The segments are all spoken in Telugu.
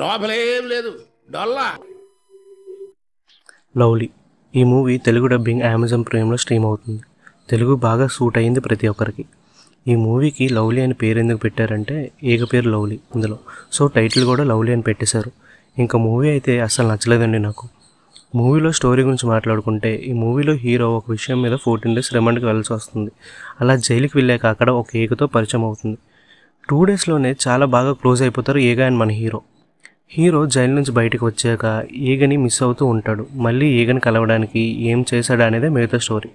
లోపలేం లేదు డొల్లా. లవ్లీ ఈ మూవీ తెలుగు డబ్బింగ్ అమెజాన్ ప్రైమ్లో స్ట్రీమ్ అవుతుంది. తెలుగు బాగా సూట్ అయింది ప్రతి ఒక్కరికి. ఈ మూవీకి లవ్లీ అని పేరు ఎందుకు పెట్టారంటే ఏక పేరు లవ్లీ ఇందులో, సో టైటిల్ కూడా లవ్లీ అని పెట్టేశారు. ఇంకా మూవీ అయితే అస్సలు నచ్చలేదండి నాకు. మూవీలో స్టోరీ గురించి మాట్లాడుకుంటే ఈ మూవీలో హీరో ఒక విషయం మీద 14 days రిమాండ్కి వెళ్ళాల్సి వస్తుంది. అలా జైలుకి వెళ్ళాక అక్కడ ఒక ఏకతో పరిచయం అవుతుంది. 2 daysలోనే చాలా బాగా క్లోజ్ అయిపోతారు ఏగ అండ్ మన హీరో జైలు నుంచి బయటకు వచ్చాక ఈగని మిస్ అవుతూ ఉంటాడు. మళ్ళీ ఈగని కలవడానికి ఏం చేశాడు అనేది మిగతా స్టోరీ.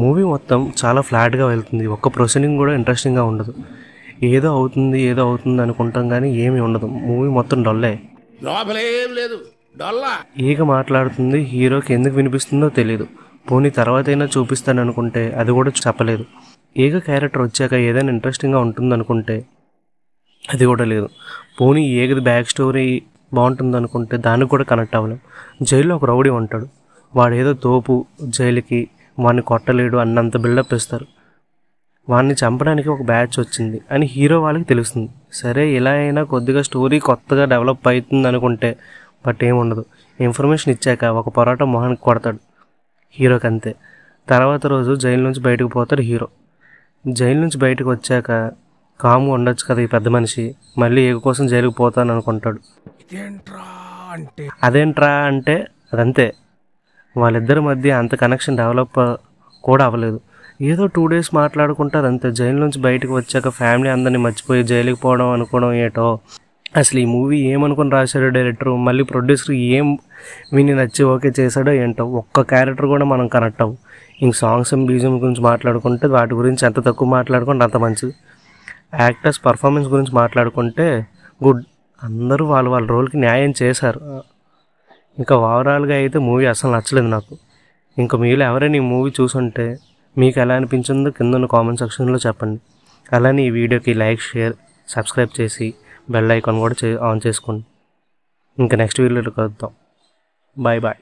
మూవీ మొత్తం చాలా ఫ్లాట్గా వెళ్తుంది. ఒక్క ప్రొసీడింగ్ కూడా ఇంట్రెస్టింగ్గా ఉండదు. ఏదో అవుతుంది అనుకుంటాం కానీ ఏమీ ఉండదు. మూవీ మొత్తం డొల్లే. లోపలేం లేదు డొల్లా. ఈగ మాట్లాడుతుంది, హీరోకి ఎందుకు వినిపిస్తుందో తెలియదు. పోనీ తర్వాత అయినా చూపిస్తాను అనుకుంటే అది కూడా చెప్పలేదు. ఈగ క్యారెక్టర్ వచ్చాక ఏదైనా ఇంట్రెస్టింగ్గా ఉంటుందనుకుంటే అది కూడా లేదు. పోనీ ఏగది బ్యాక్ స్టోరీ బాగుంటుంది అనుకుంటే దానికి కూడా కనెక్ట్ అవ్వలేం. జైల్లో ఒక రౌడీ ఉంటాడు, వాడు ఏదో తోపు, జైలుకి వాడిని కొట్టలేడు అన్నంత బిల్డప్ ఇస్తారు. వాడిని చంపడానికి ఒక బ్యాచ్ వచ్చింది అని హీరో వాళ్ళకి తెలుస్తుంది. సరే ఇలా అయినా కొద్దిగా స్టోరీ కొత్తగా డెవలప్ అవుతుంది అనుకుంటే బట్ ఏముండదు. ఇన్ఫర్మేషన్ ఇచ్చాక ఒక పొరాటా మొహానికి కొడతాడు హీరోకి, అంతే. తర్వాత రోజు జైలు నుంచి బయటకు పోతాడు హీరో. జైలు నుంచి బయటకు వచ్చాక కామ్గా ఉండొచ్చు కదా ఈ పెద్ద మనిషి, మళ్ళీ ఏగ కోసం జైలుకి పోతాను అనుకుంటాడు. అదేంట్రా అంటే అదంతే. వాళ్ళిద్దరి మధ్య అంత కనెక్షన్ డెవలప్ కూడా అవ్వలేదు. ఏదో 2 days మాట్లాడుకుంటారు అంతే. జైలు నుంచి బయటకు వచ్చాక ఫ్యామిలీ అందరినీ మర్చిపోయి జైలుకి పోవడం అనుకోవడం ఏటో. అసలు ఈ మూవీ ఏమనుకుని రాశాడో డైరెక్టర్, మళ్ళీ ప్రొడ్యూసర్ ఏం విని నచ్చి ఓకే చేశాడో ఏంటో. ఒక్క క్యారెక్టర్ కూడా మనం కనెక్ట్ అవ్వం. ఇంక సాంగ్స్ అండ్ బీజిఎం గురించి మాట్లాడుకుంటే వాటి గురించి ఎంత తక్కువ మాట్లాడుకుంటే అంత మంచిది. యాక్టర్స్ పర్ఫార్మెన్స్ గురించి మాట్లాడుకుంటే గుడ్, అందరూ వాళ్ళ రోల్కి న్యాయం చేశారు. ఇంకా ఓవరాల్గా అయితే మూవీ అసలు నచ్చలేదు నాకు. ఇంకా మీలో ఎవరైనా ఈ మూవీ చూసుంటే మీకు ఎలా అనిపించిందో కింద కామెంట్ సెక్షన్లో చెప్పండి. అలానే ఈ వీడియోకి లైక్, షేర్, సబ్స్క్రైబ్ చేసి బెల్ ఐకాన్ కూడా ఆన్ చేసుకోండి. ఇంకా నెక్స్ట్ వీడియోలో కలుద్దాం. Bye bye.